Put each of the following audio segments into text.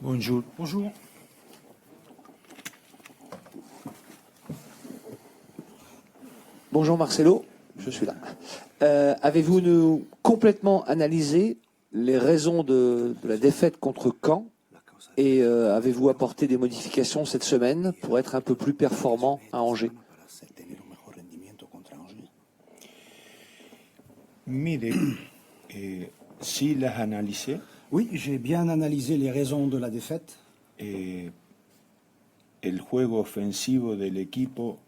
Bonjour. Bonjour. Bonjour Marcelo, je suis là. Avez-vous complètement analysé les raisons de la défaite contre Caen et avez-vous apporté des modifications cette semaine pour être un peu plus performant à Angers? Mire, sí las analicé. Oui, j'ai bien analysé les raisons de la défaite. El juego ofensivo del equipo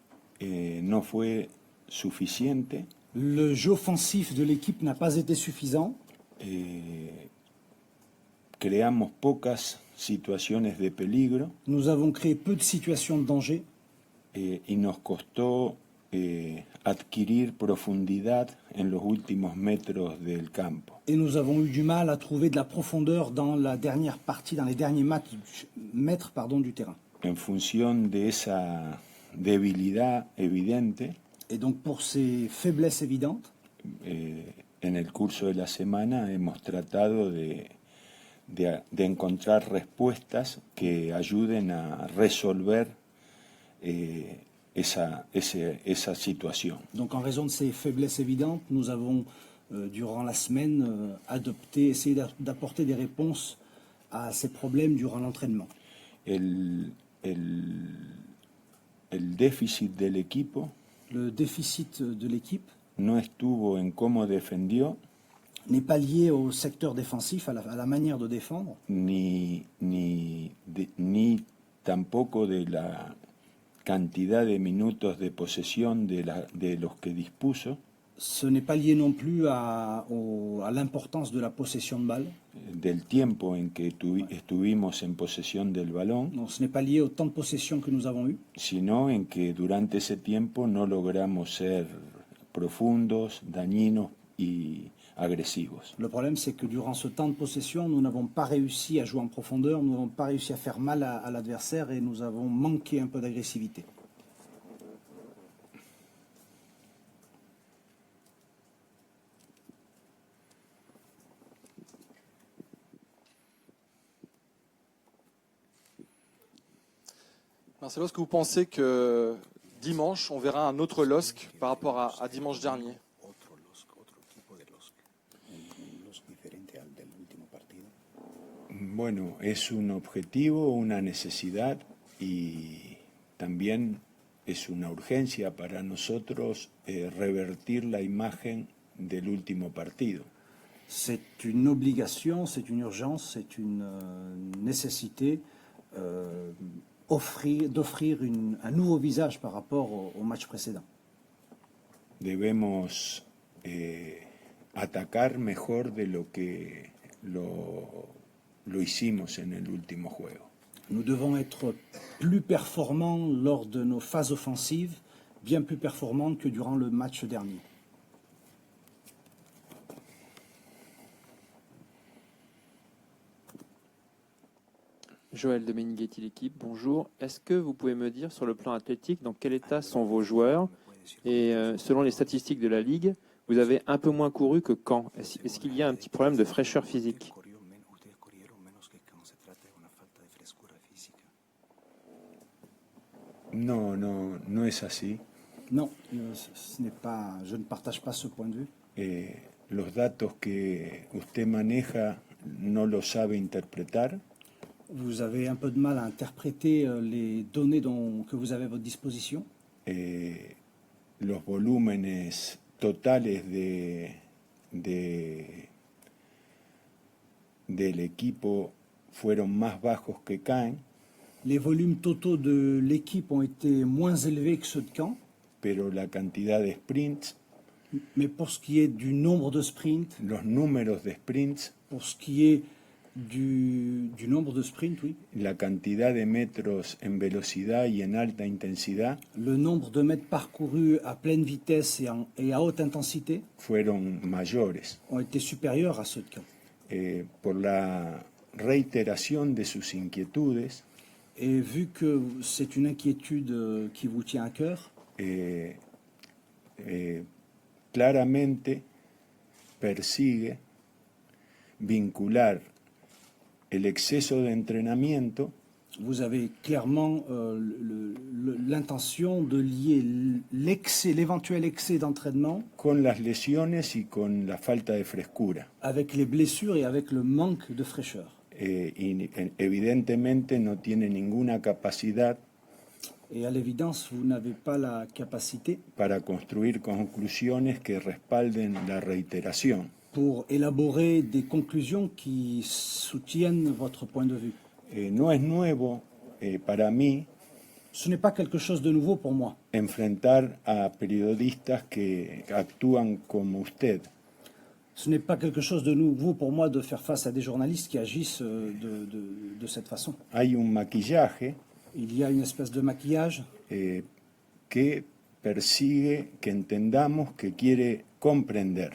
no fue suficiente. Le jeu offensif de l'équipe n'a pas été suffisant. Creamos pocas situaciones de peligro. Nous avons créé peu de situations de danger. Y nos costó adquirir profundidad en los últimos metros del campo. Et nous avons eu du mal à trouver de la profondeur dans la dernière partie, dans les derniers mètres du terrain. En función de esa debilidad evidente, Et donc pour ces faiblesses évidentes, en el curso de la semana hemos tratado de encontrar respuestas que ayuden a resolver esa situación. Donc en raison de ces faiblesses évidentes, nous avons durant la semaine essayé d'apporter des réponses à ces problèmes durant l'entraînement. El déficit del equipo Le déficit de l'équipe no estuvo en cómo defendió, n'est pas lié au secteur défensif, à la manière de défendre, ni tampoco de la cantidad de minutos de posesión de los que dispuso. Ce n'est pas lié non plus à l'importance de la possession de balle. Del tiempo en que estuvimos en posesión del balón. Non, ce n'est pas lié au temps de possession que nous avons eu. Sino en que durante ese tiempo no logramos ser profundos, dañinos y agresivos. Le problème, c'est que durant ce temps de possession, nous n'avons pas réussi à jouer en profondeur, nous n'avons pas réussi à faire mal à l'adversaire et nous avons manqué un peu d'agressivité. Marcelo, est-ce que vous pensez que dimanche, on verra un autre LOSC par rapport à dimanche dernier? Bueno, es un objetivo, una necesidad y también es una urgencia para nosotros revertir la imagen del último partido. C'est une obligation, c'est une urgence, c'est une nécessité d'offrir un nouveau visage par rapport au match précédent. Debemos atacar mejor de lo que lo hicimos en el último juego. Nous devons être plus performants lors de nos phases offensives, bien plus performantes que durant le match dernier. Joël de Menighetti, l'équipe, bonjour. Est-ce que vous pouvez me dire sur le plan athlétique dans quel état sont vos joueurs? Et selon les statistiques de la Ligue, vous avez un peu moins couru que Caen. Est-ce qu'il y a un petit problème de fraîcheur physique? No es así. Non, je ne partage pas ce point de vue. Los datos que usted maneja no los sabe interpretar. Vous avez un peu de mal à interpréter les données que vous avez à votre disposition. Los volúmenes totales del equipo fueron más bajos que Caen. Les volumes totaux de l'équipe ont été moins élevés que ceux de Caen. Pero la cantidad de sprints, mais pour ce qui est du nombre de sprints, los números de sprints, pour ce qui est du nombre de sprints, oui. La cantidad de metros en velocidad y en alta intensidad. Le nombre de mètres parcourus à pleine vitesse et à haute intensité. Fueron mayores. Ont été supérieurs à ceux de Caen. Por la reiteración de sus inquietudes. Et vu que c'est une inquiétude qui vous tient à cœur. Claramente persigue vincular el exceso de entrenamiento Vous avez clairement l'intention de lier l'éventuel excès d'entraînement con las lesiones y con la falta de frescura. avec les blessures et avec le manque de fraîcheur. Evidentemente no tiene ninguna capacidad Et à l'évidence, vous n'avez pas la capacité para construir conclusiones que respalden la reiteración. pour élaborer des conclusions qui soutiennent votre point de vue. No es nuevo para mí Ce n'est pas quelque chose de nouveau pour moi. enfrentar a periodistas que actúan como usted. Ce n'est pas quelque chose de nouveau pour moi de faire face à des journalistes qui agissent de cette façon. Hay un maquillaje Il y a une espèce de maquillage que persigue que entendamos, que quiere comprender.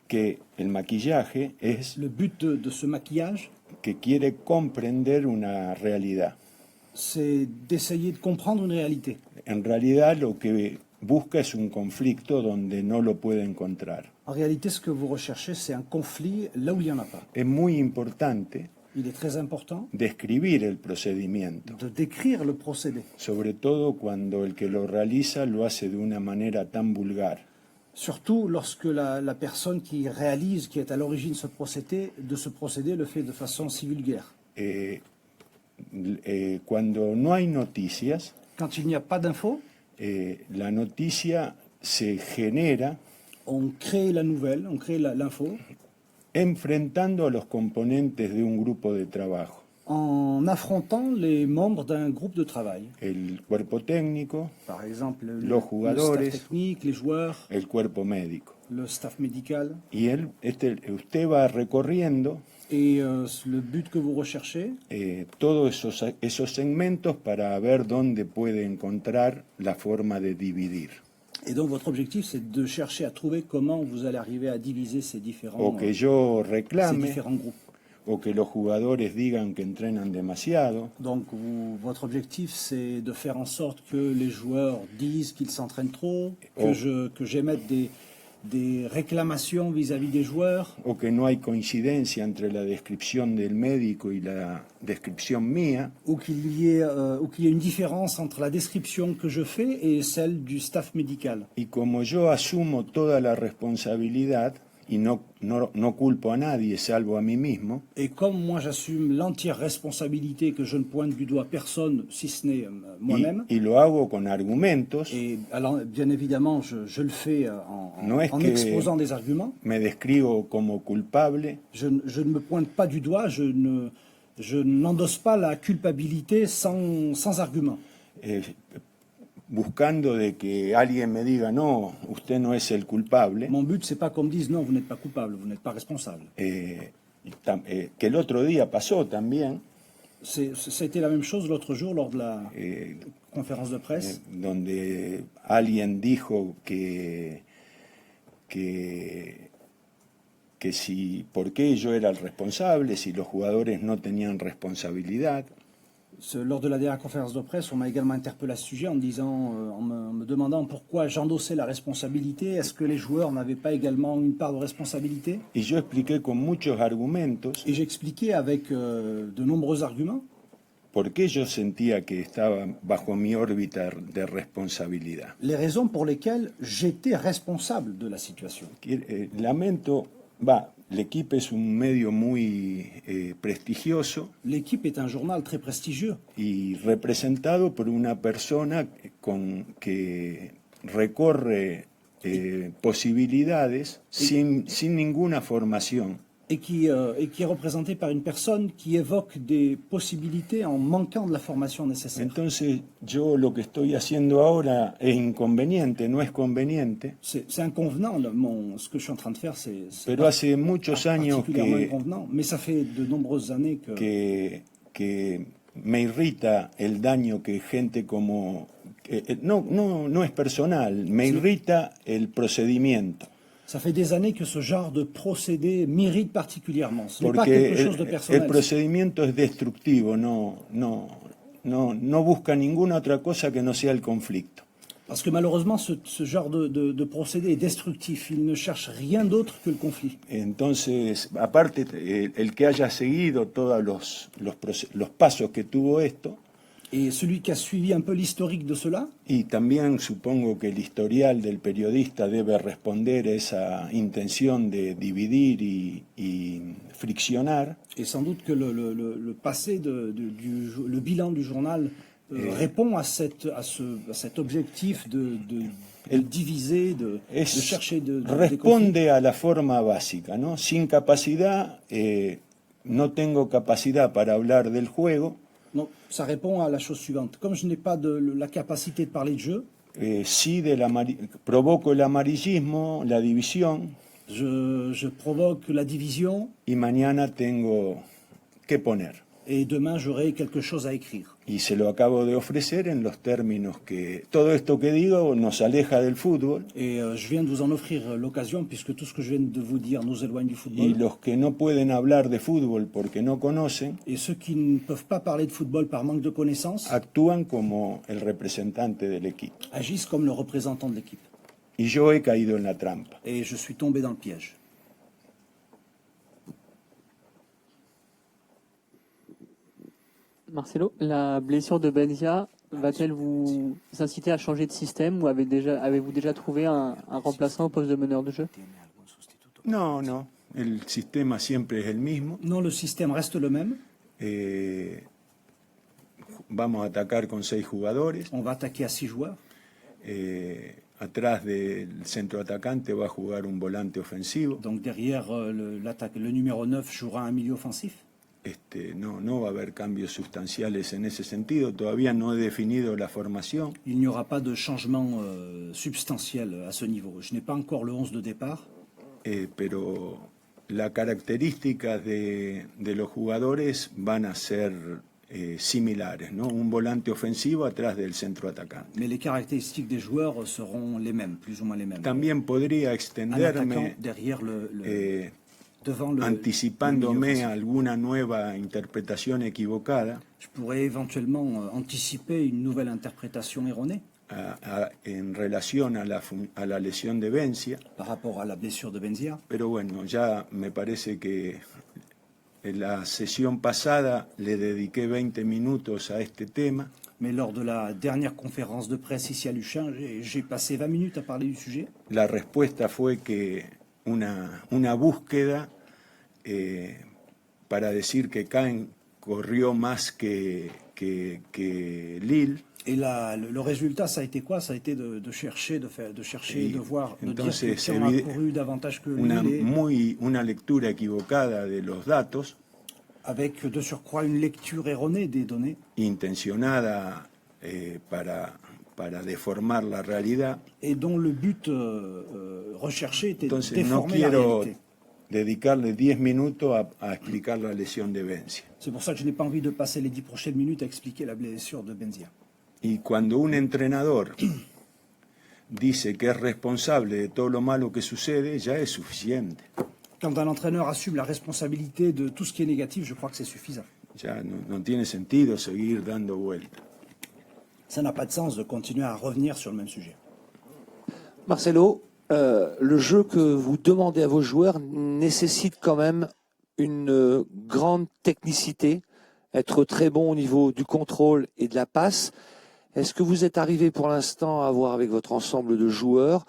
Que el maquillaje es Le but de ce maquillage, que quiere comprender una realidad. c'est d'essayer de comprendre une réalité. En realidad lo que busca es un conflicto donde no lo puede encontrar. En réalité, ce que vous recherchez, c'est un conflit là où il n'y en a pas. Es muy importante Il est très important describir el procedimiento, de décrire le procédé, sobre todo cuando el que lo realiza lo hace de una manera tan vulgar. surtout lorsque la personne qui réalise, qui est à l'origine de ce procédé, le fait de façon si vulgaire. Cuando no hay noticias, Quand il n'y a pas d'infos, la noticia se genera on crée la nouvelle, on crée l'info, enfrentando a los componentes de un grupo de trabajo. en affrontant les membres d'un groupe de travail. El cuerpo técnico, Par exemple, le Los jugadores. staff technique, les joueurs, el cuerpo médico. le staff médical. Y usted va recorriendo Et le but que vous recherchez, todos esos segmentos para ver dónde puede encontrar la forma de dividir. et donc votre objectif, c'est de chercher à trouver comment vous allez arriver à diviser ces O différents, que yo ces reclame, différents groupes. o que los jugadores digan que entrenan demasiado, Donc votre objectif, c'est de faire en sorte que les joueurs disent qu'ils s'entraînent trop, Oh. que j'émette des réclamations vis-à-vis des joueurs, o que no hay coincidencia entre la descripción del médico y la descripción mía, ou qu'il y ait une différence entre la description que je fais et celle du staff médical. y como yo asumo toda la responsabilidad y no culpo a nadie salvo a mí mismo, Et comme moi j'assume l'entière responsabilité, que je ne pointe du doigt personne si ce n'est moi-même, y lo hago con argumentos, et alors bien évidemment je le fais No es en que- exposant des arguments, me describo como culpable, je ne me pointe pas du doigt, je n'endosse pas la culpabilité sans argument. buscando de que alguien me diga, no, usted no es el culpable, Mon but, c'est pas qu'on me dise non, vous n'êtes pas coupable, vous n'êtes pas responsable. que el otro día pasó también, C'était la même chose l'autre jour lors de la conférence de presse, donde alguien dijo que si, ¿por qué yo era el responsable si los jugadores no tenían responsabilidad? Lors de la dernière conférence de presse, on m'a également interpellé à ce sujet en me demandant pourquoi j'endossais la responsabilité. Est-ce que les joueurs n'avaient pas également une part de responsabilité? Y yo expliqué con muchos argumentos Et j'expliquais avec de nombreux arguments por qué yo sentía que estaba bajo mi órbita de responsabilidad. les raisons pour lesquelles j'étais responsable de la situation. Lamento, l'Équipe es un medio muy prestigioso L'équipe est un journal très prestigieux y representado por una persona que recorre posibilidades sin ninguna formación. et qui est représenté par une personne qui évoque des possibilités en manquant de la formation nécessaire. Entonces yo lo que estoy haciendo ahora es inconveniente, no es conveniente, C'est inconvenant, ce que je suis en train de faire, c'est pero hace muchos años particulièrement inconvenant, mais ça fait de nombreuses années que me irrita el daño que gente como... no es personal, me irrita el procedimiento. Ça fait des années que ce genre de procédé m'irrite particulièrement. Ce n'est pas Porque quelque chose de el personnel. procedimiento es destructivo, no busca ninguna otra cosa que no sea el conflicto. Parce que malheureusement, ce genre de procédé est destructif. Il ne cherche rien d'autre que le conflit. Entonces, aparte, el que haya seguido todos los pasos que tuvo esto, Et celui qui a suivi un peu l'historique de cela, y también supongo que el historial del periodista debe responder a esa intención de dividir y friccionar, et sans doute que le passé, le bilan du journal répond à cet objectif de diviser, de chercher des conflits. responde a la forma básica, ¿no? Sin capacidad, no tengo capacidad para hablar del juego. Donc, ça répond à la chose suivante. Comme je n'ai pas la capacité de parler de jeu, Sí provoco el amarillismo, la división, je provoque la division y mañana tengo que poner. et demain j'aurai quelque chose à écrire. Y se lo acabo de ofrecer en los términos que todo esto que digo nos aleja del fútbol, Et je viens de vous en offrir l'occasion, puisque tout ce que je viens de vous dire nous éloigne du y football. los que no pueden hablar de fútbol porque no conocen, Et ceux qui ne peuvent pas parler de football par manque de connaissances actúan como el representante del equipo. agissent comme le représentant de l'équipe. Y yo he caído en la trampa. Et je suis tombé dans le piège. Marcelo, la blessure de Benzia va-t-elle vous inciter à changer de système ou avez-vous déjà trouvé un remplaçant au poste de meneur de jeu? No, no, el sistema siempre es el mismo. Non, le système reste le même. Vamos a atacar con 6 jugadores. On va attaquer à 6 joueurs. Atrás del centro atacante va a jugar un volante ofensivo. Donc derrière le numéro 9 jouera un milieu offensif. No va a haber cambios sustanciales en ese sentido. Todavía no he definido la formación. Il n'y aura pas de changement substantiel à ce niveau. Je n'ai pas encore le 11 de départ. Pero las características de los jugadores van a ser similares, ¿no? Un volante ofensivo atrás del centro atacante. Mais les caractéristiques des joueurs seront les mêmes, plus ou moins les mêmes. También podría Un extenderme attaquant derrière devant le anticipándome le milieu a alguna nueva interpretación equivocada Je pourrais éventuellement anticiper une nouvelle interprétation erronée en relación a la lesión de Benzia, par rapport à la blessure de Benzia. pero bueno, ya me parece que en la sesión pasada le dediqué 20 minutos a este tema. Mais lors de la dernière conférence de presse ici à Luchin, j'ai passé 20 minutes à parler du sujet. La respuesta fue que una búsqueda para decir que Caen corrió más que Lille. Et le résultat, ça a été quoi? Ça a été de chercher, de voir, de dire Entonces, que on a couru davantage que Lille, una lectura equivocada de los datos, avec de surcroît une lecture erronée des données, intencionada para deformar la realidad. et dont le but recherché était de Entonces, no déformer la quiero réalité. dedicarle 10 minutos a explicar la lesión de Benzia. C'est pour ça que je n'ai pas envie de passer les 10 prochaines minutes à expliquer la blessure de Benzia. Y cuando un entrenador dice que es responsable de todo lo malo que sucede, ya es suficiente. Quand un entraîneur assume la responsabilité de tout ce qui est négatif, je crois que c'est suffisant. Ya no tiene sentido seguir dando vueltas. Ça n'a pas de sens de continuer à revenir sur le même sujet. Marcelo, le jeu que vous demandez à vos joueurs nécessite quand même une grande technicité, être très bon au niveau du contrôle et de la passe. Est-ce que vous êtes arrivé pour l'instant à avoir avec votre ensemble de joueurs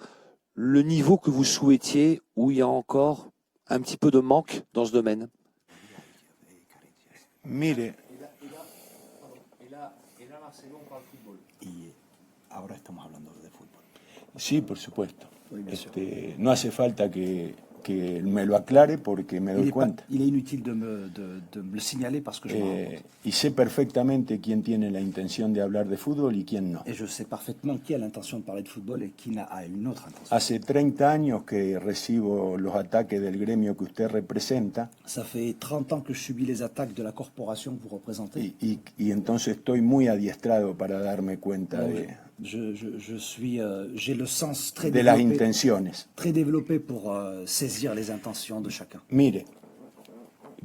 le niveau que vous souhaitiez, où il y a encore un petit peu de manque dans ce domaine? Mire, Y ahora estamos hablando de fútbol. sí, por supuesto. Oui, bien sûr. No hace falta que me lo aclare porque me doy cuenta. Il est inutile de me le signaler parce que je m'en rends compte. Y sé perfectamente quién tiene la intención de hablar de fútbol y quién no. Et je sais parfaitement qui a l'intention de parler de football et qui a une autre intention. Hace 30 años que recibo los ataques del gremio que usted representa Ça fait 30 ans que je subis les attaques de la corporation que vous représentez. y entonces estoy muy adiestrado para darme cuenta J'ai le sens de las intenciones. très développé pour saisir les intentions de chacun. Mire,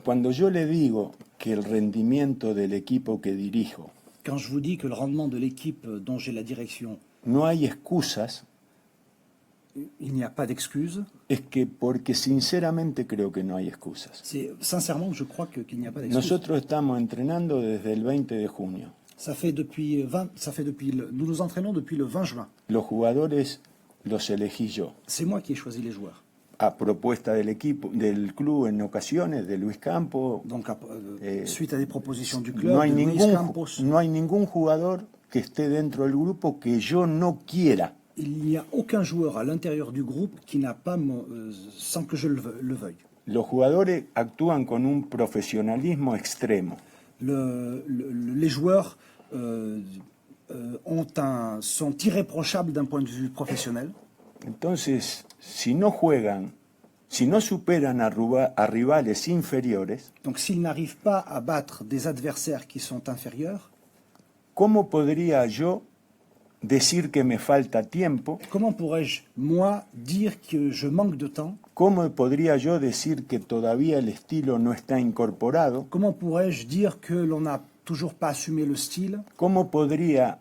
cuando yo le digo que el rendimiento del equipo que dirijo Quand je vous dis que le rendement de l'équipe dont j'ai la direction no hay excusas, Il n'y a pas d'excuses. es que porque sinceramente creo que no hay excusas. Sincèrement, je crois qu'il n'y a pas d'excuses. Nosotros estamos entrenando desde el 20 de junio. Nous nous entraînons depuis le 20 juin. Los jugadores los elegí yo, C'est moi qui ai choisi les joueurs. a propuesta del equipo, del club en ocasiones, de Luis Campos. Donc, suite à des propositions du club, No hay, de Luis Campos, no hay ningún jugador que esté dentro del grupo que yo no quiera. il n'y a aucun joueur à l'intérieur du groupe qui n'a pas, sans que je le veuille. Los jugadores actúan con un profesionalismo extremo. Les joueurs sont irréprochables d'un point de vue professionnel. Entonces, si no juegan, si no superan a rivales inferiores, Donc s'ils n'arrivent pas à battre des adversaires qui sont inférieurs, ¿cómo podría yo decir que me falta tiempo? comment pourrais-je, moi, dire que je manque de temps? ¿Cómo podría yo decir que todavía el estilo no está incorporado? Comment pourrais-je dire que l'on n'a toujours pas assumé le style? ¿Cómo podría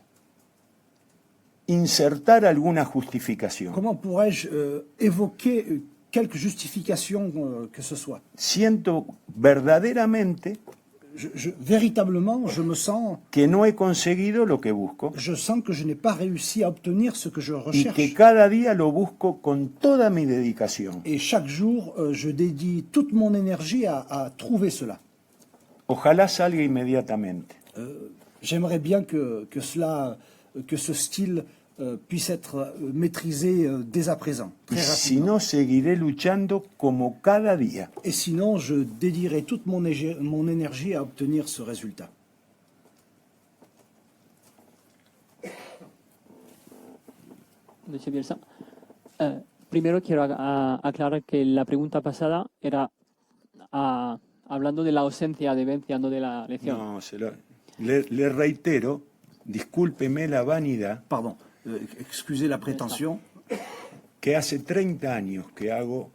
insertar alguna justificación? Comment pourrais-je évoquer quelque justification que ce soit? Siento verdaderamente Véritablement, je me sens, que no he conseguido lo que busco je sens que je n'ai pas réussi à obtenir ce que je y recherche. que cada día lo busco con toda mi dedicación. Et chaque jour, je dédie toute mon énergie à trouver cela. Ojalá salga inmediatamente. J'aimerais bien que ce style puisse être maîtrisé dès à présent, Y très si rapidement. no, seguiré luchando como cada día. Et sinon, je dédierai toute mon énergie à obtenir ce résultat. Monsieur Bielsa. Primero quiero aclarar que la pregunta pasada era hablando de la ausencia de Bencia, no de la lesión. No, le reitero, discúlpeme la vanidad, Pardon, excusez la prétention. que hace 30 años que hago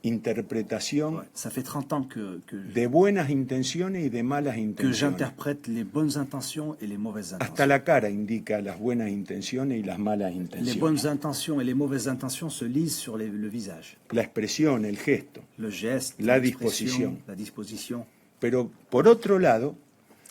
interpretación Ça fait 30 ans que de buenas intenciones y de malas que intenciones. j'interprète les bonnes intentions et les mauvaises intentions. Hasta la cara indica las buenas intenciones y las malas Les intenciones. bonnes intentions et les mauvaises intentions se lisent sur le visage. La expresión, el gesto. Le geste, La l'expression, disposition. la disposition. Pero por otro lado,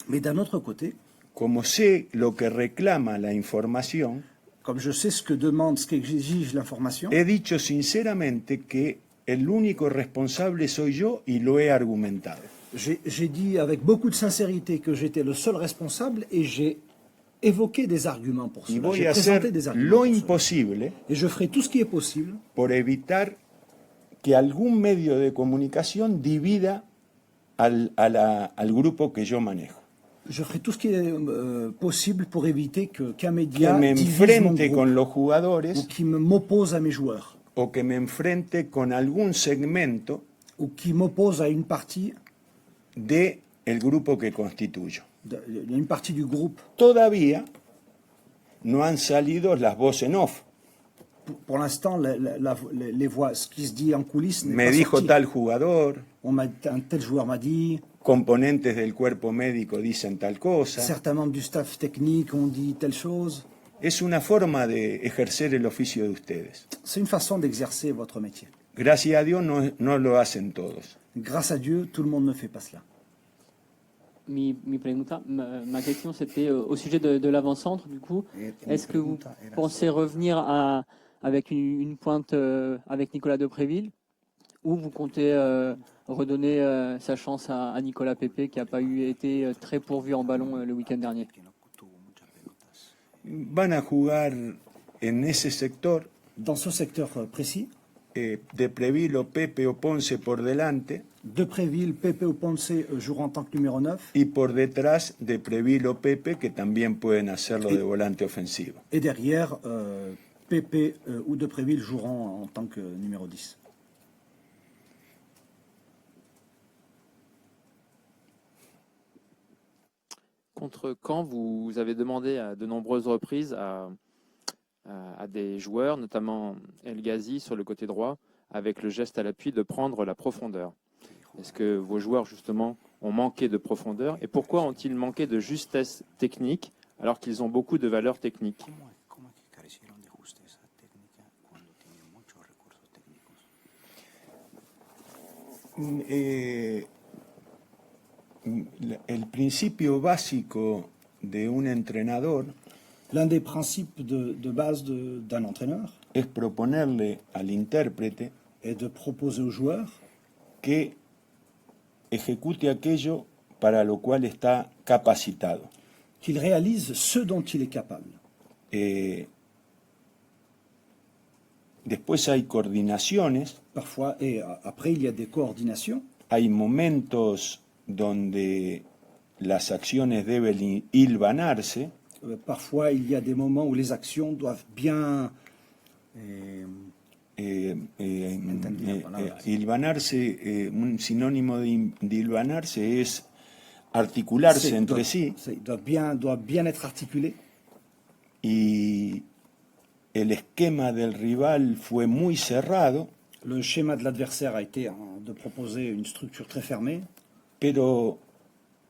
Mais d'un autre côté, como sé lo que reclama la información, comme je sais ce qu'exige l'information, he dicho sinceramente que el único responsable soy yo y lo he argumentado. j'ai dit avec beaucoup de sincérité que j'étais le seul responsable et j'ai évoqué des arguments pour Y cela. voy J'ai a hacer présenté des arguments lo pour cela. imposible Et je ferai tout ce qui est possible por evitar que algún medio de comunicación divida al grupo que yo manejo. Je ferai tout ce qui est possible pour éviter qu'un Que média me divise mon enfrente groupe con los ou jugadores qui m'oppose à mes joueurs o que me enfrente con algún segmento ou qui m'oppose à une partie, de el grupo que constituyo. une partie du groupe. Todavía no han salido las voces en off. Pour l'instant, les voix, ce qui se dit en coulisses n'est Me pas dijo sorti. tal jugador, Un tel joueur m'a dit, componentes del cuerpo médico dicen tal cosa. certains membres du staff technique ont dit telle chose. Es una forma de ejercer el oficio de ustedes. C'est une façon d'exercer votre métier. Gracias a Dios no lo hacen todos. Grâce à Dieu, tout le monde ne fait pas cela. Mi pregunta, ma question, c'était au sujet de l'avant-centre, du coup. Est-ce que vous pensez revenir avec une pointe avec Nicolas Depréville, ou vous comptez redonner sa chance à Nicolas Pepe, qui n'a pas été très pourvu en ballon le week-end dernier? Van a jugar en ese sector Dans ce secteur précis, Depréville o Pepe o Ponce por delante Depréville, Pepe ou Ponce joueront en tant que numéro 9. y por detrás Depréville o Pepe que también pueden hacerlo de volante ofensivo. Et derrière, Pepe ou Depréville joueront en tant que numéro 10. Contre Caen, vous avez demandé à de nombreuses reprises à des joueurs, notamment El Ghazi sur le côté droit, avec le geste à l'appui, de prendre la profondeur. Est-ce que vos joueurs, justement, ont manqué de profondeur? Et pourquoi ont-ils manqué de justesse technique alors qu'ils ont beaucoup de valeurs techniques? El principio básico de un entrenador L'un des principes de base d'un entraîneur es proponerle al intérprete est de proposer au joueur que ejecute aquello para lo cual está capacitado. qu'il réalise ce dont il est capable. Después hay coordinaciones, Parfois, et après, il y a des coordinations. hay momentos donde las acciones deben hilvanarse, Parfois, il y a des moments où les actions doivent bien hilvanarse, un sinónimo de hilvanarse es articularse entre sí, doivent bien être articulées. y el esquema del rival fue muy cerrado, Le schéma de l'adversaire a été de proposer une structure très fermée, pero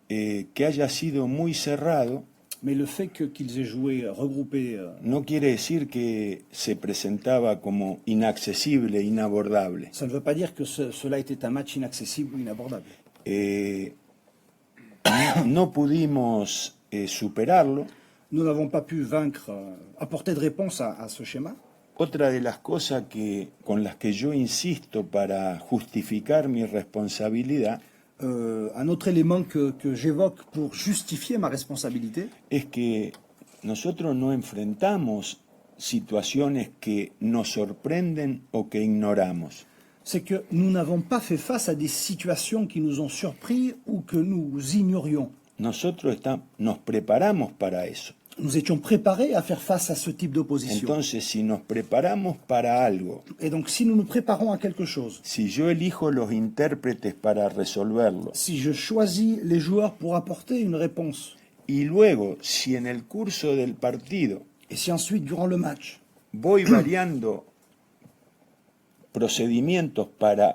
que haya sido muy cerrado mais le fait qu'ils aient joué regroupés, no quiere decir que se presentaba como inaccesible, inabordable. ça ne veut pas dire que cela était un match inaccessible ou inabordable. No pudimos superarlo. Nous n'avons pas pu vaincre, apporter de réponse à ce schéma. Otra de las cosas con las que yo insisto para justificar mi responsabilidad Un autre élément que j'évoque pour justifier ma responsabilité, es que nosotros no enfrentamos situaciones que nos sorprenden o que ignoramos. c'est que nous n'avons pas fait face à des situations qui nous ont surpris ou que nous ignorions. Nosotros nos preparamos para eso. Nous étions préparés à faire face à ce type d'opposition. Entonces, si nos preparamos para algo, Et donc, si nous nous préparons à quelque chose, si yo elijo los intérpretes para resolverlo, si je choisis les joueurs pour apporter une réponse, y luego, si en el curso del partido et si ensuite, durant le match, voy variando procedimientos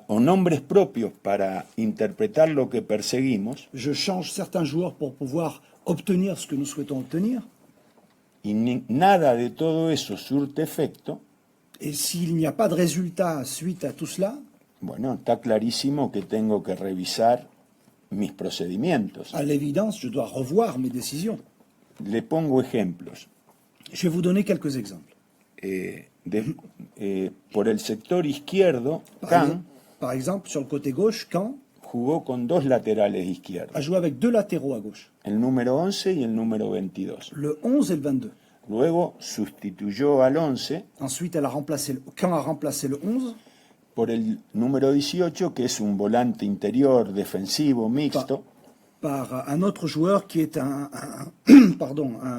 o nombres propios para interpretar lo que perseguimos, je change certains joueurs pour pouvoir obtenir ce que nous souhaitons obtenir, y nada de todo eso surte efecto, et s'il n'y a pas de résultat suite à tout cela, bueno, está clarísimo que tengo que revisar mis procedimientos. à l'évidence, je dois revoir mes décisions. Le pongo ejemplos. Je vais vous donner quelques exemples. Por el sector izquierdo, Par exemple, sur le côté gauche, Caen jugó con dos laterales a izquierdos, joué avec deux latéraux à gauche, el número 11 y el número 22. le 11 et le 22. Luego sustituyó al 11 Ensuite, Caen a remplacé le 11 por el número 18, que es un volante interior defensivo mixto, par un autre joueur qui est un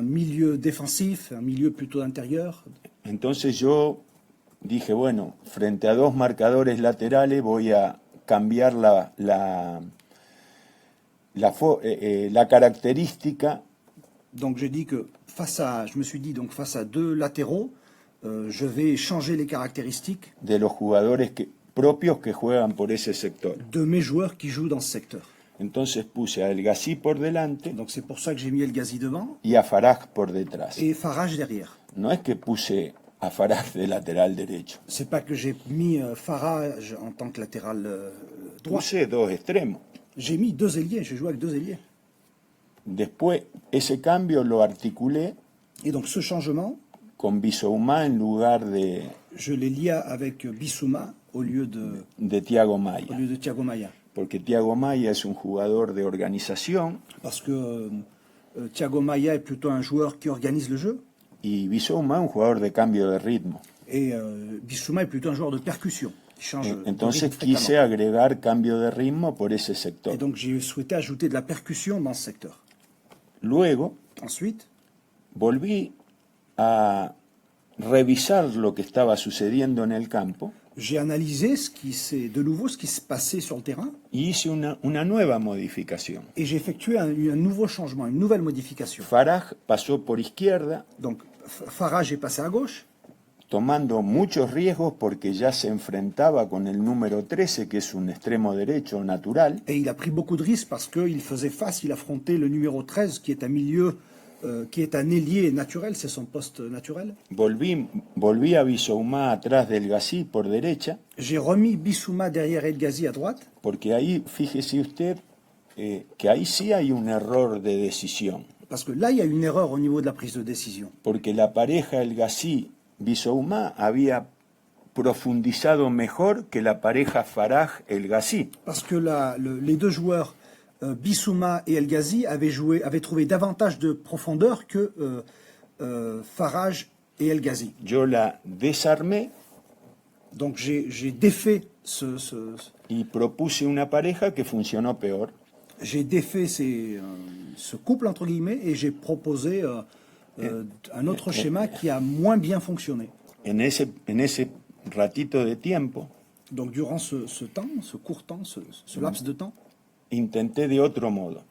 milieu défensif, un milieu plutôt intérieur. Entonces yo dije, bueno, frente a dos marcadores laterales voy a cambiar la característica Donc je me suis dit donc face à deux latéraux, je vais changer les caractéristiques de los jugadores propios que juegan por ese sector. de mes joueurs qui jouent dans ce secteur. Entonces puse a El Gassi por delante Donc c'est pour ça que j'ai mis El Ghazi devant y a Faraj por detrás. et Faraj derrière. No es que puse a Faraj de lateral derecho, C'est pas que j'ai mis Faraj en tant que latéral droit. puse dos extremos. J'ai mis deux ailiers, j'ai joué avec deux ailiers. Después ese cambio lo articulé Et donc ce changement, con Bissouma en lugar je l'ai lié avec Bissouma au lieu de Thiago Maia, de Thiago Maia. porque Thiago Maia es un jugador de organización Parce que Thiago Maia est plutôt un joueur qui organise le jeu y Bissouma un jugador de cambio de ritmo. et Bissouma est plutôt un joueur de percussion. Il change de Entonces rythme quise fréquemment. agregar cambio de ritmo por ese sector. Et donc j'ai souhaité ajouter de la percussion dans ce secteur. Luego Ensuite, volví a revisar lo que estaba sucediendo en el campo j'ai analysé ce qui se passait sur le terrain y hice una nueva modificación. et j'ai effectué un nouveau changement, une nouvelle modification. Faraj pasó por izquierda, Donc Faraj est passé à gauche, tomando muchos riesgos porque ya se enfrentaba con el número 13, que es un extremo derecho natural, et il a pris beaucoup de risques parce qu'il faisait face, il affrontait le numéro 13 qui est un milieu qui est un ailier naturel, c'est son poste naturel. Volví a Bisouma atrás del Gassi por derecha, J'ai remis Bissouma derrière El Ghazi à droite, porque ahí, fíjese usted, que ahí sí hay un error de decisión, parce que là, il y a une erreur au niveau de la prise de décision. porque la pareja El Gassi-Bisouma había profundizado mejor que la pareja Faraj-El Gassi. Parce que les deux joueurs, Bissouma et El Ghazi, avaient trouvé davantage de profondeur que Faraj et El Ghazi. Yo la desarmé Donc j'ai défait y propuse una pareja que funcionó peor. j'ai défait ce couple entre guillemets et j'ai proposé un autre schéma qui a moins bien fonctionné. En ese ratito de tiempo, Donc durant ce temps, ce court temps, ce laps de temps, intenté de otro modo.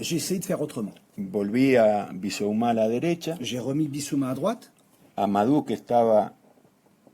j'ai essayé de faire autrement. Volví a Bisouma a la derecha, J'ai remis Bissouma à droite, Amadou, que estaba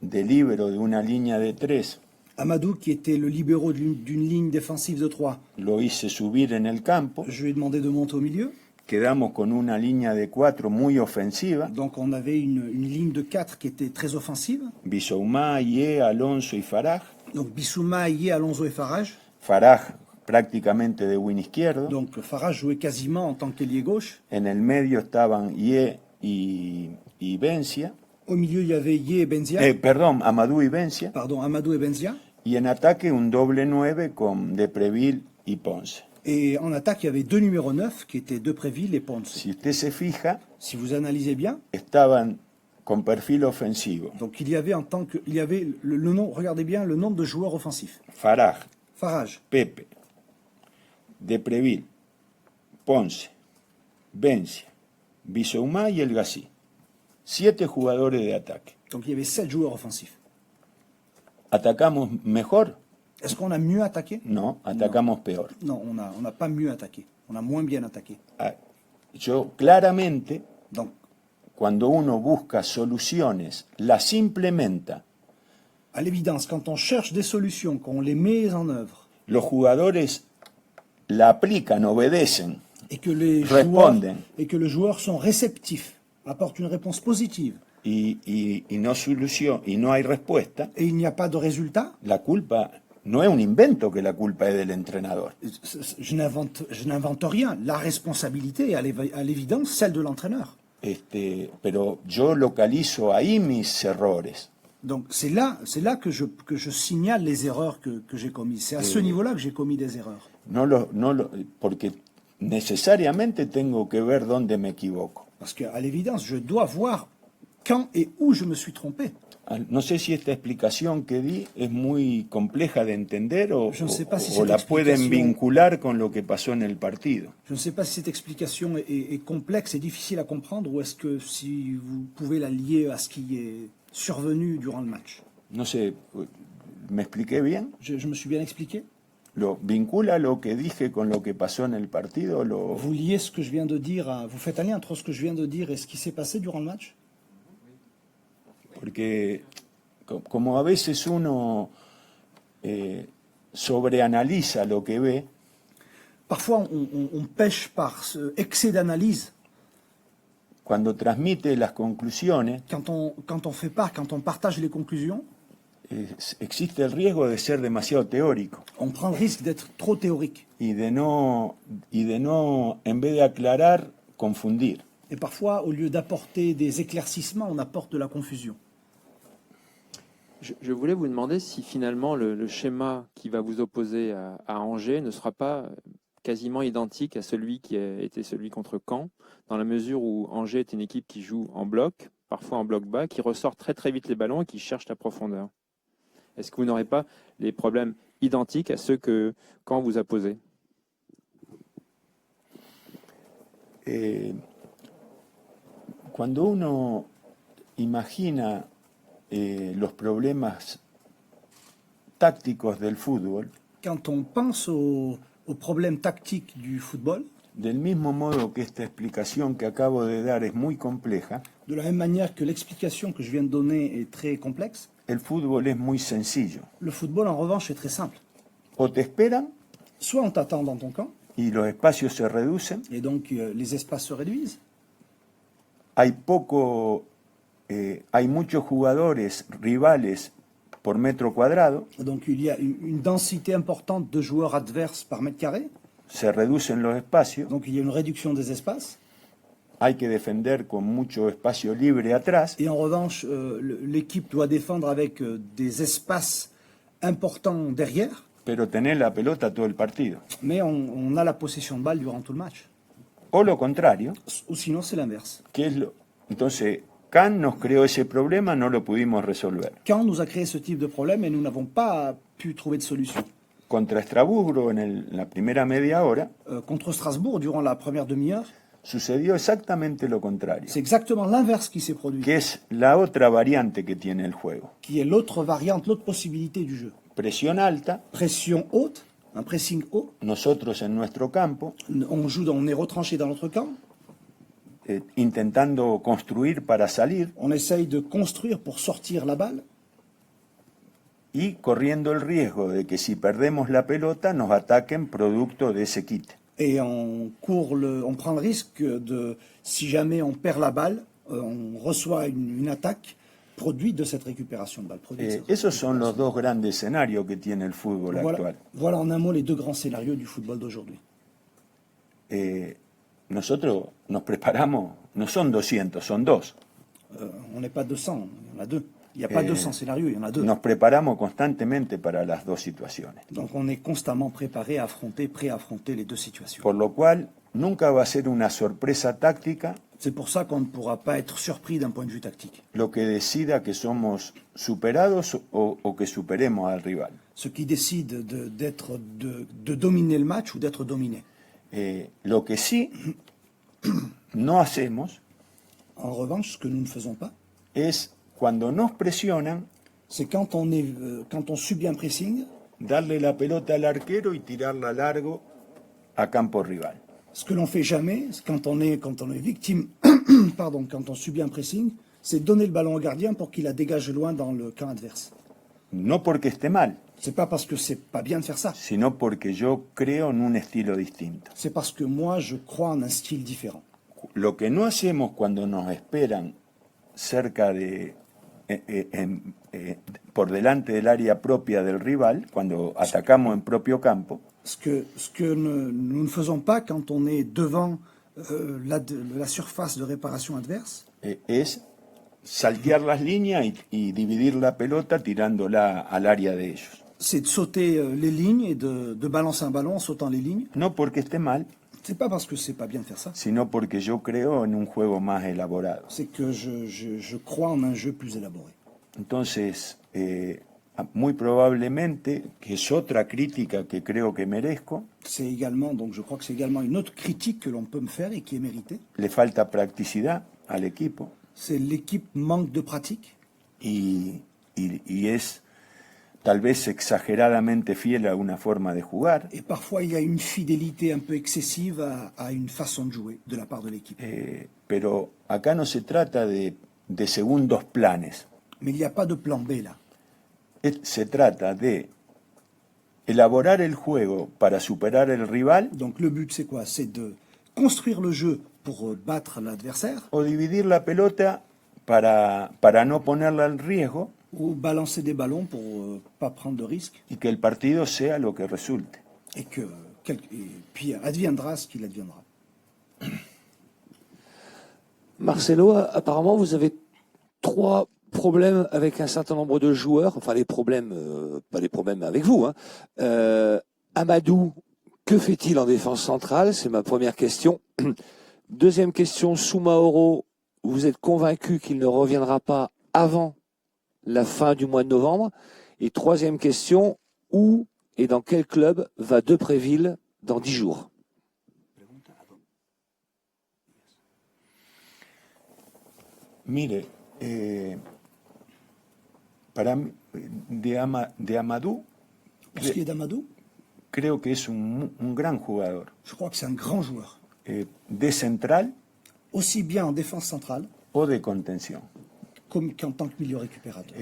de líbero de una línea de 3, Amadou, qui était le libéraux d'une ligne défensive de 3, lo hice subir en el campo. je lui ai demandé de monter au milieu. Quedamos con una línea de 4 muy ofensiva. Donc on avait une ligne de 4 qui était très offensive. Bisouma, Ye, Alonso y Faraj. Donc Bissouma, Yé, Alonso et Faraj. Faraj prácticamente de win izquierdo. Donc Faraj jouait quasiment en tant qu'ailier gauche. En el medio estaban Ye y Bencia. Au milieu, il y avait Yé et Benzia. Perdón, Amadou y Bencia. Pardon, Amadou et Benzia. Y en ataque un doble 9 con Depreville y Ponce. Et en attaque, il y avait deux numéros 9 qui étaient Depréville et Ponce. Si usted se fija, Si vous analysez bien, estaban con perfil ofensivo. donc il y avait le nom, regardez bien le nombre de joueurs offensifs. Faraj, Faraj, Pepe, Depreville, Ponce, Bencia, Bisouma y El Gassi. 7 jugadores de ataque. donc il y avait 7 joueurs offensifs. ¿Atacamos mejor? Est-ce qu'on a mieux attaqué? No, atacamos peor. Non, on n'a pas mieux attaqué. On a moins bien attaqué. Yo claramente, Donc, cuando uno busca soluciones, las implementa, à l'évidence, quand on cherche des solutions, qu'on les met en œuvre, los jugadores la aplican, obedecen, et que les responden, joueurs sont réceptifs, apportent une réponse positive, y no hay respuesta, et il n'y a pas de résultat, la culpa no es un invento, que la culpa es del entrenador. je n'invente rien. La responsabilité est à l'évidence celle de l'entraîneur. Pero yo localizo ahí mis errores. Donc c'est là que je signale les erreurs que j'ai commises. C'est à ce niveau-là que j'ai commis des erreurs. Porque necesariamente tengo que ver dónde me equivoco. Parce qu'à l'évidence, je dois voir quand et où je me suis trompé. No sé si esta explicación que di es muy compleja de entender o la pueden vincular con lo que pasó en el partido. Je ne sais pas si cette explication est complexe et difficile à comprendre ou est-ce que si vous pouvez la lier à ce qui est survenu durant le match. No sé, ¿me expliqué bien? Je me suis bien expliqué? ¿Vincula lo que dije con lo que pasó en el partido? Vous liez ce que je viens de dire, vous faites un lien entre ce que je viens de dire et ce qui s'est passé durant le match? Porque como a veces uno sobreanaliza lo que ve. Parfois, on pêche par ce excès d'analyse. Cuando transmite las conclusiones, quand on partage les conclusions, existe el riesgo de ser demasiado teórico. On prend le risque d'être trop théorique. Y de no, en vez de aclarar, confundir. Et parfois, au lieu d'apporter des éclaircissements, on apporte de la confusion. Je voulais vous demander si finalement le schéma qui va vous opposer à Angers ne sera pas quasiment identique à celui qui a été celui contre Caen, dans la mesure où Angers est une équipe qui joue en bloc, parfois en bloc bas, qui ressort très très vite les ballons et qui cherche la profondeur. Est-ce que vous n'aurez pas les problèmes identiques à ceux que Caen vous a posés? Cuando uno imagina los problemas tácticos del fútbol, quand on pense aux problèmes tactiques du football, del mismo modo que esta explicación que acabo de dar es muy compleja, de la même manière que l'explication que je viens de donner est très complexe, el fútbol es muy sencillo. Le football, en revanche, est très simple. O te esperan, soit on t'attend dans ton camp, y los espacios se reducen, et donc les espaces se réduisent, hay muchos jugadores rivales por metro cuadrado, Donc il y a une densité importante de joueurs adverses par mètre carré. se reducen los espacios, Donc il y a une réduction des espaces. hay que defender con mucho espacio libre atrás, Et en revanche, l'équipe doit défendre avec des espaces importants derrière. pero tener la pelota todo el partido. Mais on a la possession de balle durant tout le match. O lo contrario, Ou sinon, c'est l'inverse. que es lo... Entonces, Kahn nos creó ese problema, no lo pudimos resolver. Quand nous a créé ce type de problème et nous n'avons pas pu trouver de solution. Contra Estrasburgo, en la primera media hora, Contre Strasbourg, durant la première demi-heure, sucedió exactamente lo contrario, c'est exactement l'inverse qui s'est produit, que es la otra variante que tiene el juego. qui est l'autre variante, l'autre possibilité du jeu. Presión alta, Pression haute, un pressing haut. nosotros en nuestro campo, On est retranché dans notre camp. intentando construir para salir On essaye de construire pour sortir la balle. y corriendo el riesgo de que si perdemos la pelota nos ataquen producto de ese quite. Et on prend le risque de, si jamais on perd la balle, on reçoit une attaque produite de cette récupération de balle. Esos son los dos grandes escenarios que tiene el fútbol actual. Voilà en un mot les deux grands scénarios du football d'aujourd'hui. Nosotros nos preparamos, no son 200, son dos. On n'est pas 200, il y en a deux. Il n'y a pas 200 scénarios, il y en a deux. Nos preparamos constantemente para las dos situaciones. Donc on est constamment préparé à affronter, prêt à affronter les deux situations. Por lo cual, nunca va a ser una sorpresa táctica C'est pour ça qu'on ne pourra pas être surpris d'un point de vue tactique. lo que decida que somos superados o que superemos al rival. Ce qui décide de dominer le match ou d'être dominé. Lo que sí no hacemos En revanche, ce que nous ne faisons pas, es cuando nos presionan, c'est quand on subit un pressing, darle la pelota al arquero y tirarla largo a campo rival. ce que l'on fait jamais, quand on est victime, pardon, quand on subit un pressing, c'est donner le ballon au gardien pour qu'il la dégage loin dans le camp adverse. No porque esté mal, C'est pas parce que c'est pas bien de faire ça. sino porque yo creo en un estilo distinto. C'est parce que moi, je crois en un style différent. Lo que no hacemos cuando nos esperan cerca de por delante del área propia del rival, cuando atacamos en propio campo, Ce que nous ne faisons pas quand on est devant la surface de réparation adverse, es saltear las líneas y dividir la pelota tirándola al área de ellos. c'est de sauter les lignes et de balancer un ballon en sautant les lignes. No porque esté mal, C'est pas parce que c'est pas bien de faire ça. sino porque yo creo en un juego más elaborado. C'est que je crois en un jeu plus élaboré. Entonces, muy probablemente, que es otra crítica que creo que merezco, C'est également, donc je crois que c'est également une autre critique que l'on peut me faire et qui est méritée. le falta practicidad al equipo C'est l'équipe manque de pratique y es tal vez exageradamente fiel a una forma de jugar, et parfois il y a une fidélité un peu excessive à une façon de jouer de la part de l'équipe. pero acá no se trata de segundos planes, Mais il n'y a pas de plan B là. se trata de elaborar el juego para superar el rival Donc le but c'est quoi? C'est de construire le jeu pour battre l'adversaire o dividir la pelota para no ponerla en riesgo ou balancer des ballons pour pas prendre de risques y que el partido sea lo que resulte. et puis adviendra ce qu'il adviendra. Marcelo, apparemment, vous avez 3 problèmes avec un certain nombre de joueurs. Enfin, les problèmes, pas les problèmes avec vous. Hein. Amadou, que fait-il en défense centrale? C'est ma première question. Deuxième question, Soumaoro, vous êtes convaincu qu'il ne reviendra pas avant la fin du mois de novembre? Et troisième question, où et dans quel club va Depréville dans 10 jours? Mire, para mí, de Amadou, Pour ce qui est d'Amadou, creo que es un gran jugador. je crois que c'est un grand joueur, De central aussi bien en défense centrale o de contención. qu'en tant que milieu récupérateur.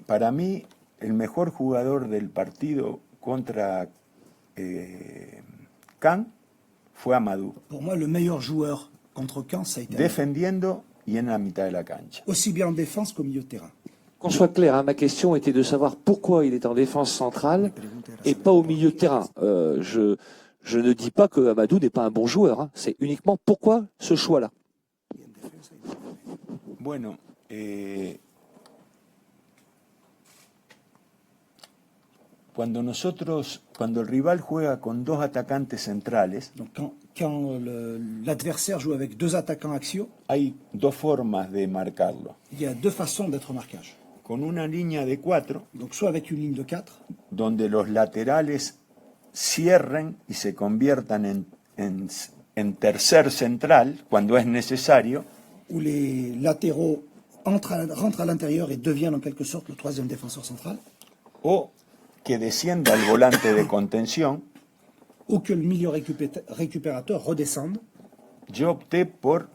Para mí, el mejor jugador del partido contra Caen fue Amadou. Pour moi, le meilleur joueur Contre Caen, ça a été defendiendo y en la mitad de la cancha. aussi bien en défense qu'au milieu de terrain. Qu'on soit clair, hein, ma question était de savoir pourquoi il est en défense centrale et pas au milieu de terrain. Je ne dis pas que Amadou n'est pas un bon joueur, hein. C'est uniquement pourquoi ce choix-là. Bueno, cuando el rival juega con dos atacantes centrales, Donc quand l'adversaire joue avec deux attaquants axiaux, hay dos formas de marcarlo. il y a deux façons d'être au marquage. Con una línea de 4, Donc soit avec une ligne de 4, donde los laterales cierren y se conviertan en tercer central cuando es necesario, où les latéraux rentrent à l'intérieur et deviennent en quelque sorte le troisième défenseur central, o que descienda el volante de contención. ou que le milieu récupérateur redescende. Yo opté por,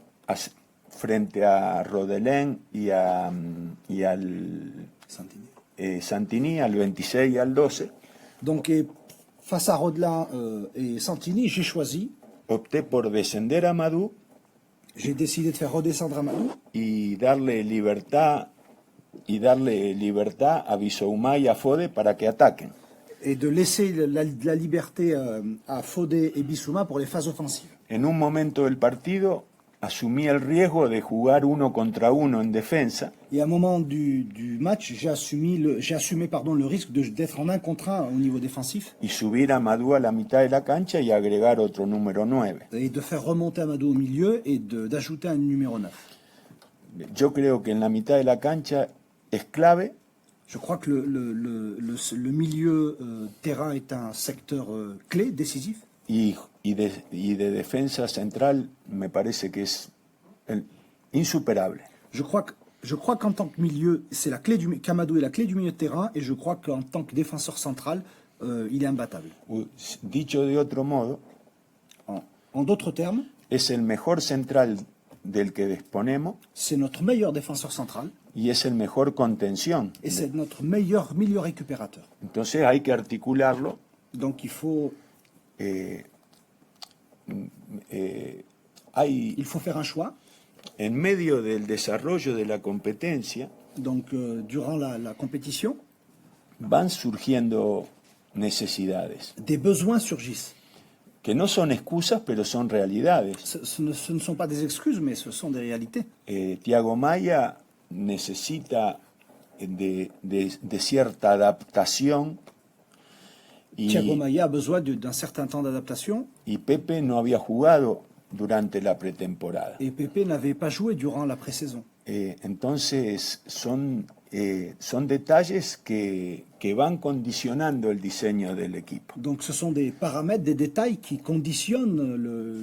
frente a Rodelén y al Santini, al 26 y al 12, Donc face à Rodelin et Santini, j'ai choisi, opté por descender a Madou j'ai décidé de faire redescendre Amadou y darle libertad a Bisouma y a Fode para que ataquen. et de laisser la liberté à Fodé et Bissouma pour les phases offensives. En un momento del partido asumí el riesgo de jugar 1 contra 1 en defensa Et à un moment du match, j'ai assumé le risque d'être en 1 contre 1 au niveau défensif y subir a Madou a la mitad de la cancha y agregar otro número 9. et de faire remonter Amadou au milieu et d'ajouter un numéro 9. Yo creo que en la mitad de la cancha es clave. Je crois que le milieu terrain est un secteur clé, décisif. Y de defensa central me parece que es insuperable. Je crois qu'en tant que milieu, qu'Amadou est la clé du milieu de terrain, et je crois qu'en tant que défenseur central, il est imbattable. Dicho de otro modo, En d'autres termes, es el mejor central del que disponemos c'est notre meilleur défenseur central y es el mejor contención. et c'est notre meilleur milieu récupérateur. Entonces hay que articularlo. Donc il faut faire un choix. En medio del desarrollo de la competencia Donc durant la compétition, van surgiendo necesidades des besoins surgissent. que no son excusas, pero son realidades. Ce ne sont pas des excuses, mais ce sont des réalités. Thiago Maia necesita de cierta adaptación Thiago Maia a besoin d'un certain temps d'adaptation y Pepe no había jugado durante la pretemporada. et Pepe n'avait pas joué durant la pré-saison. Entonces son detalles que van condicionando el diseño del equipo. Donc ce sont des paramètres, des détails qui conditionnent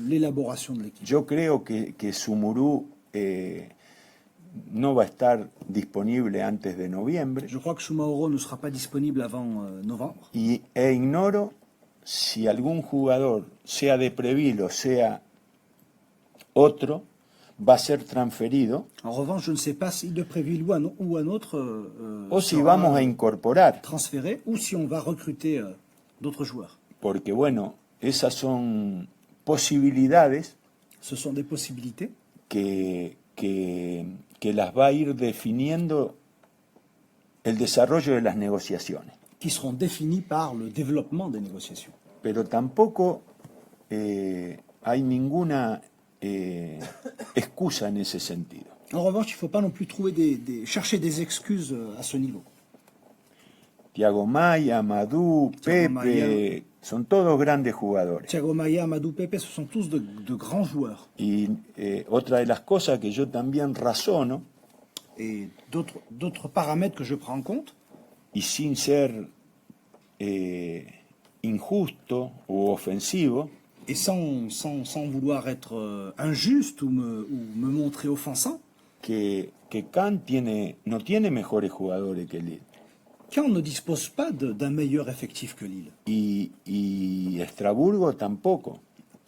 l'élaboration de l'équipe. Yo creo que Sumurú no va a estar disponible antes de noviembre Je crois que Soumaoro ne sera pas disponible avant novembre. e ignoro si algún jugador, sea de Preville o sea otro, va a ser transferido En revanche, je ne sais pas si de Préville ou un autre o si sera vamos a incorporar, transféré ou si on va recruter d'autres joueurs. porque bueno, esas son posibilidades Ce sont des possibilités que las va a ir definiendo el desarrollo de las negociaciones. qui seront définies par le développement des négociations. Pero tampoco hay ninguna excusa en ese sentido. En revanche, il ne faut pas non plus chercher des excuses à ce niveau. Thiago Maia, Madou, Thiago Pepe, son todos grandes jugadores. Thiago Maia, Amadou, Pepe, ce sont tous de grands joueurs. Y otra de las cosas que yo también razono, Et d'autres paramètres que je prends en compte, y sin ser injusto u ofensivo, et sans vouloir être injuste ou me montrer offensant, que Khan no tiene mejores jugadores que Lille. Caen ne dispose pas d'un meilleur effectif que Lille. Y Estrasburgo tampoco.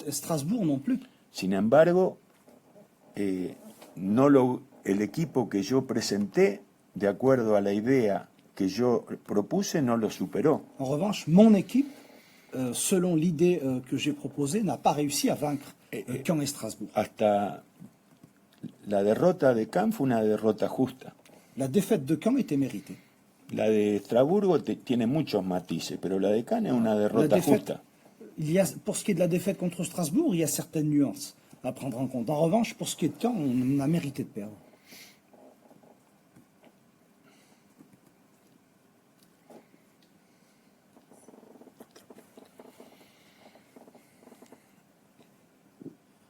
Strasbourg non plus. Sin embargo, el equipo que yo presenté, de acuerdo a la idea que yo propuse, no lo superó. En revanche, mon équipe, selon l'idée que j'ai proposée, n'a pas réussi à vaincre Caen et Strasbourg. Hasta la derrota de Caen fue una derrota justa. La défaite de Caen était méritée. La de Estrasburgo tiene muchos matices, pero la de Caen es una derrota justa. Pour ce qui est de la défaite contre Strasbourg, il y a certaines nuances à prendre en compte. En revanche, pour ce qui est de Caen, on a mérité de perdre.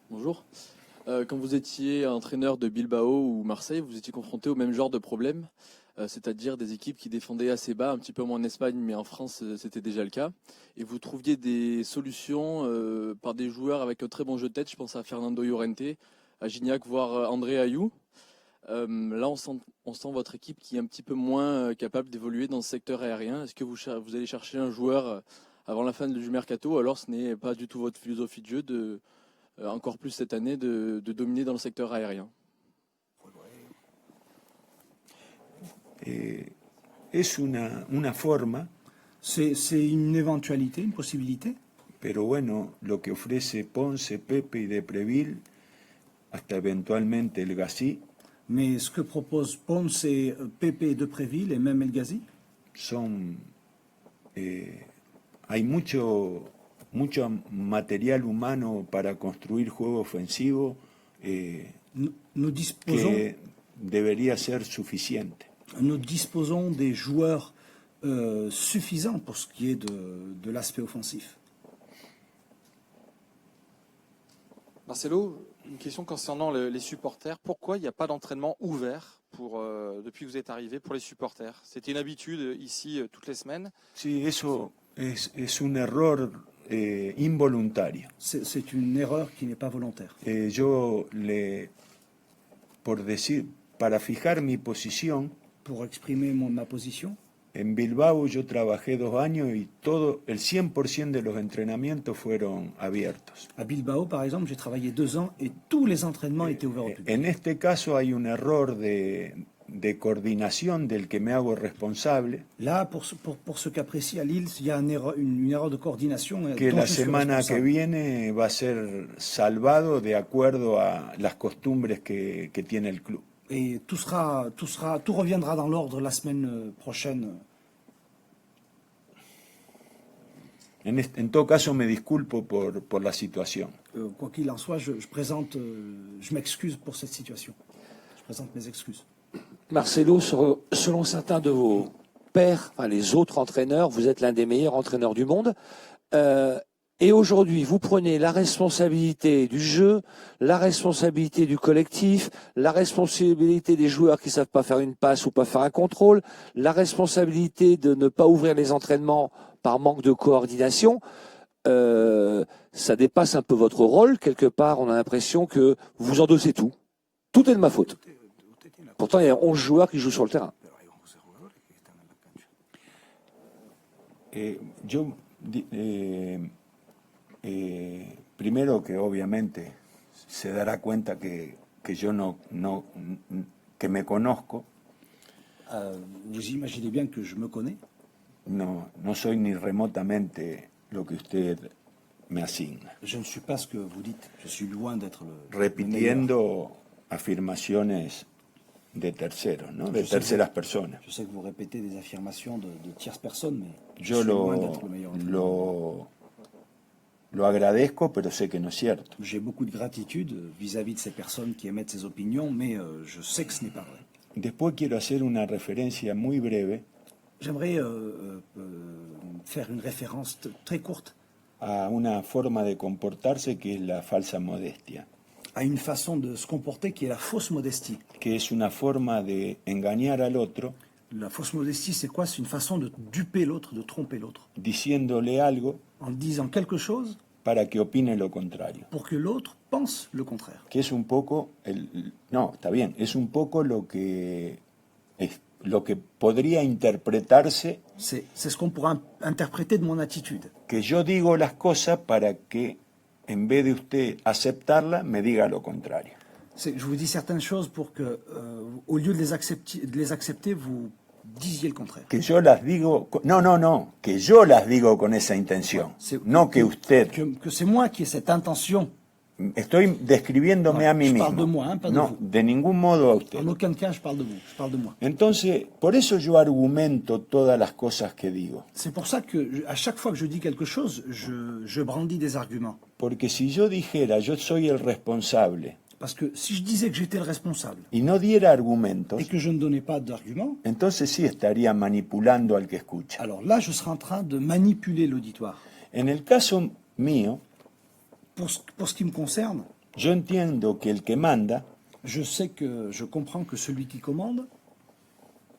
Bonjour. Quand vous étiez entraîneur de Bilbao ou Marseille, vous étiez confronté au même genre de problème, c'est-à-dire des équipes qui défendaient assez bas, un petit peu moins en Espagne, mais en France c'était déjà le cas. Et vous trouviez des solutions par des joueurs avec un très bon jeu de tête, je pense à Fernando Llorente, à Gignac, voire André Ayou. Là on sent votre équipe qui est un petit peu moins capable d'évoluer dans ce secteur aérien. Est-ce que vous allez chercher un joueur avant la fin du mercato, alors ce n'est pas du tout votre philosophie de jeu encore plus cette année de dominer dans le secteur aérien? Es una forma, C'est une éventualité, une possibilité. pero bueno, lo que ofrece Ponce, Pepe y Depreville, hasta eventualmente el Gassi, Mais ce que proposent Ponce, Pepe de Préville et même El Ghazi, hay mucho material humano para construir juego ofensivo nous disposons, que debería ser suficiente. nous disposons des joueurs suffisants pour ce qui est de l'aspect offensif. Marcelo, une question concernant les supporters. Pourquoi il n'y a pas d'entraînement ouvert depuis que vous êtes arrivé pour les supporters? C'était une habitude ici toutes les semaines. Sí, eso es un error involuntario. C'est une erreur qui n'est pas volontaire. Para fijar mi posición, Pour exprimer ma position, en Bilbao yo trabajé 2 años y el 100% de los entrenamientos fueron abiertos. à Bilbao, par exemple, j'ai travaillé 2 ans et tous les entraînements étaient ouverts au public. En este caso hay un error de coordinación del que me hago responsable, Là, pour ce cas précis, à Lille, il y a une erreur de coordination. que dont la je suis semana que responsable. viene va a ser salvado de acuerdo a las costumbres que tiene el club. Et tout reviendra dans l'ordre la semaine prochaine. En todo caso me disculpo por la situación. Quoi qu'il en soit, je m'excuse pour cette situation. Je présente mes excuses. Marcelo, selon certains de vos pairs, enfin les autres entraîneurs, vous êtes l'un des meilleurs entraîneurs du monde. Et aujourd'hui, vous prenez la responsabilité du jeu, la responsabilité du collectif, la responsabilité des joueurs qui ne savent pas faire une passe ou pas faire un contrôle, la responsabilité de ne pas ouvrir les entraînements par manque de coordination. Ça dépasse un peu votre rôle. Quelque part, on a l'impression que vous endossez tout. Tout est de ma faute. Pourtant, il y a 11 joueurs qui jouent sur le terrain. Primero que obviamente se dará cuenta que yo que me conozco. Vous imaginez bien que je me connais. No soy ni remotamente lo que usted me asigna. Je ne suis pas ce que vous dites. Je suis loin d'être le Repitiendo afirmaciones de terceros, ¿no? De terceras personas. Je sais que vous répétez des affirmations de tierces personnes, mais je Yo suis loin d'être le meilleur entraîneur. lo agradezco, pero sé que no es cierto. J'ai beaucoup de gratitude vis-à-vis de ces personnes qui émettent ces opinions, mais je sais que ce n'est pas vrai. Después quiero hacer una referencia muy breve J'aimerais faire une référence très courte a una forma de comportarse que es la falsa modestia, à une façon de se comporter qui est la fausse modestie. que es una forma de engañar al otro La fausse modestie, c'est quoi? C'est une façon de duper l'autre, de tromper l'autre, diciéndole algo en disant quelque chose para que opine lo contrario. pour que l'autre pense le contraire. Que es un poco, no, está bien, es un poco lo que podría interpretarse C'est ce qu'on pourrait interpréter de mon attitude. que yo digo las cosas para que en vez de usted aceptarla, me diga lo contrario. Je vous dis certaines choses pour que, au lieu de les accepter, vous disiez le contraire. Que yo las digo, no, que yo las digo con esa intención, no que usted Que c'est moi qui ai cette intention estoy describiéndome a mí je mismo. parle de moi, hein, pas de No, vous. de ningún modo a usted. En aucun cas, je parle de vous, je parle de moi. Entonces, por eso yo argumento todas las cosas que digo. C'est pour ça que à chaque fois que je dis quelque chose, je brandis des arguments. Porque si yo dijera yo soy el responsable Parce que si je disais que j'étais le responsable y no diera argumentos, et que je ne donnais pas d'arguments, entonces sí estaría manipulando al que escucha. alors là, je serais en train de manipuler l'auditoire. En el caso mío, Pour ce qui me concerne, yo entiendo que el que manda je comprends que celui qui commande,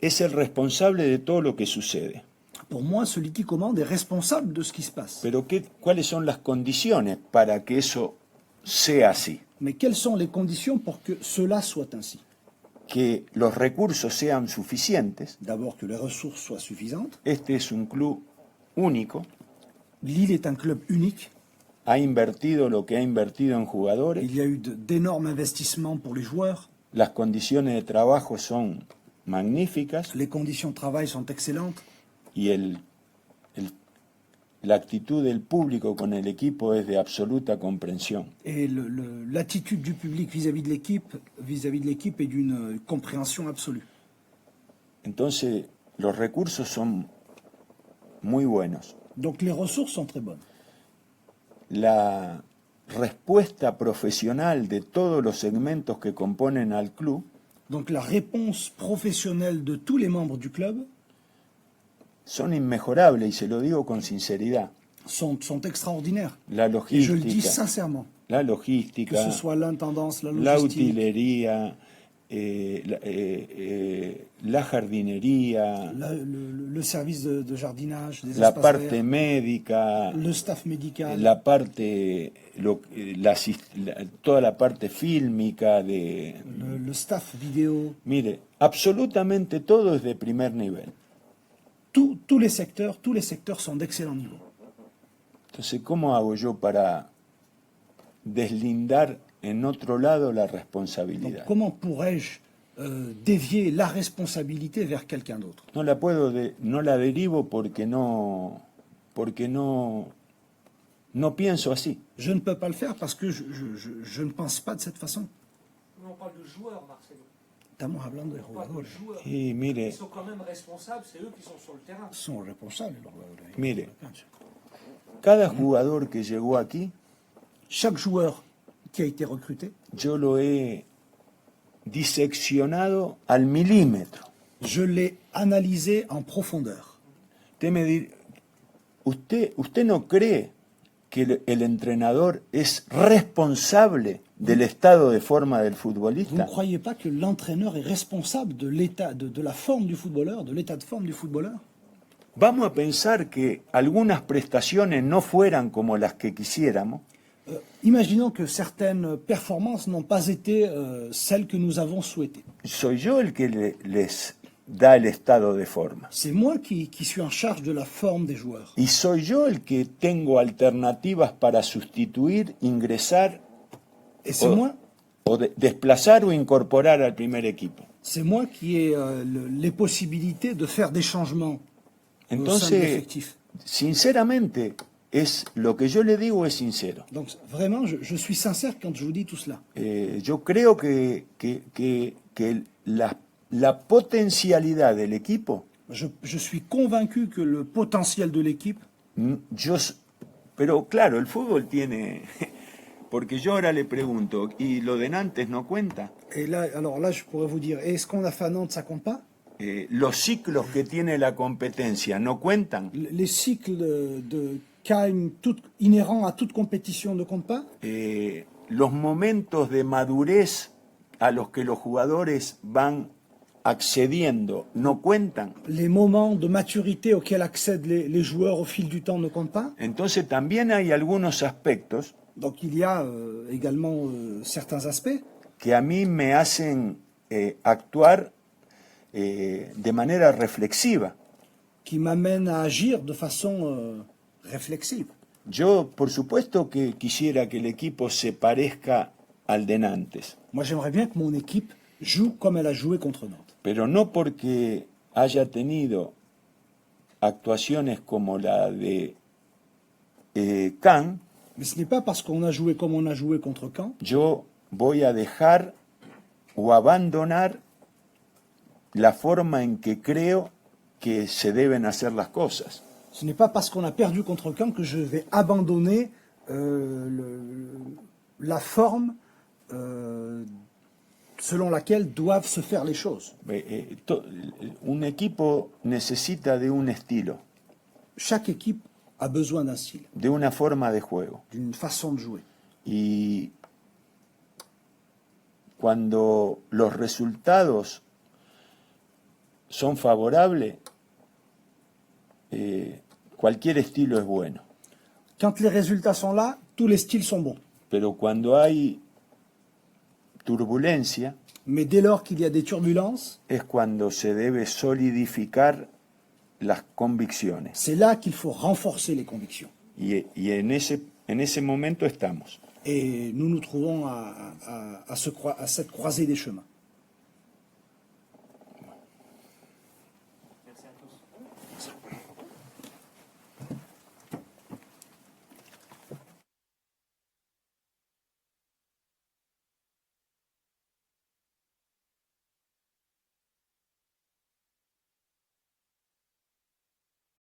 es el responsable de todo lo que sucede. pour moi, celui qui commande est responsable de ce qui se passe. Pero ¿cuáles son las condiciones para que eso sea así? Mais quelles sont les conditions pour que cela soit ainsi? Que los recursos sean suficientes. D'abord, que les ressources soient suffisantes. Este es un club único. Lille est un club unique. Ha invertido lo que ha invertido en jugadores. Il y a eu d'énormes investissements pour les joueurs. Las condiciones de trabajo son magníficas Les conditions de travail sont excellentes. y la actitud del público con el equipo es de absoluta comprensión. Et l'attitude du public vis-à-vis de l'équipe est d'une compréhension absolue. Entonces, los recursos son muy buenos. Donc les ressources sont très bonnes. La respuesta profesional de todos los segmentos que componen al club Donc la réponse professionnelle de tous les membres du club son inmejorables, y se lo digo con sinceridad. sont extraordinaires. La Et je le dis logística, sincèrement. la Que logística, ce soit l'intendance, la la logistique, utilería, la jardinería, le service de jardinage, des la espaces parte verts, médica, le staff médical, la parte, toda la parte fílmica de... le staff vidéo, Mire, absolutamente todo es de primer nivel. tous les secteurs sont d'excellent niveau. Entonces, ¿cómo hago yo para deslindar en otro lado la Donc, responsabilidad? comment pourrais-je dévier la responsabilité vers quelqu'un d'autre? No la derivo porque no pienso así. Je ne peux pas le faire parce que je ne pense pas de cette façon. On parle de joueurs, Marcelo. Estamos hablando de On parle de jugadores. joueurs. Y mire, Ils sont quand même responsables, c'est eux qui sont sur le terrain. Sont responsables, los jugadores. Mire. cada jugador que llegó aquí, Chaque joueur qui a été recruté, yo lo he diseccionado al milímetro. je l'ai analysé en profondeur. ¿Usted no cree que el entrenador es responsable del estado de forma del Vous ne futbolista? croyez pas que l'entraîneur est responsable de l'état, de la forme du footballeur, de l'état de forme du footballeur? Vamos a pensar que algunas prestaciones no fueran como las que quisiéramos. Imaginons que certaines performances n'ont pas été celles que nous avons souhaitées. Soy yo el que les da el estado de forma. C'est moi qui suis en charge de la forme des joueurs. Y soy yo el que tengo alternativas para sustituir, ingresar Et c'est moi, o desplazar o incorporar al primer equipo. c'est moi qui ai les possibilités de faire des changements au sein de Entonces, l'effectif. sinceramente, lo que yo le digo es sincero. Donc vraiment, je suis sincère quand je vous dis tout cela. Yo creo que la potencialidad del equipo, Je suis convaincu que le potentiel de l'équipe, pero claro, el fútbol tiene, porque yo ahora le pregunto, ¿y lo de Nantes no cuenta? et là, alors là, je pourrais vous dire, est-ce qu'on a fait à Nantes, ça compte pas? Los ciclos que tiene la competencia no cuentan. Les cycles inhérents à toute compétition ne comptent pas? Los momentos de madurez a los que los jugadores van accediendo no cuentan. Les moments de maturité auxquels accèdent les joueurs au fil du temps ne comptent pas? Entonces también hay algunos aspectos Donc il y a également certains aspects que a mí me hacen actuar de manera reflexiva. qui m'amènent à agir de façon réflexive. Yo, por supuesto que quisiera que el equipo se parezca al de Nantes, Moi, j'aimerais bien que mon équipe joue comme elle a joué contre Nantes. pero no porque haya tenido actuaciones como la de Can, Mais ce n'est pas parce qu'on a joué comme on a joué contre Caen yo voy a dejar o abandonar la forma en que creo que se deben hacer las cosas. Ce n'est pas parce qu'on a perdu contre Caen que je vais abandonner la forme selon laquelle doivent se faire les choses. Un equipo necesita de un estilo, Chaque équipe a besoin d'un style, de una forma de juego. d'une façon de jouer. Y cuando los resultados son favorables, cualquier estilo es bueno. Quand les résultats sont là, tous les styles sont bons. Pero cuando hay turbulencia, Mais dès lors qu'il y a des turbulences, es cuando se debe solidificar las convicciones. c'est là qu'il faut renforcer les convictions. Y en ese momento estamos. Et nous nous trouvons à cette croisée des chemins.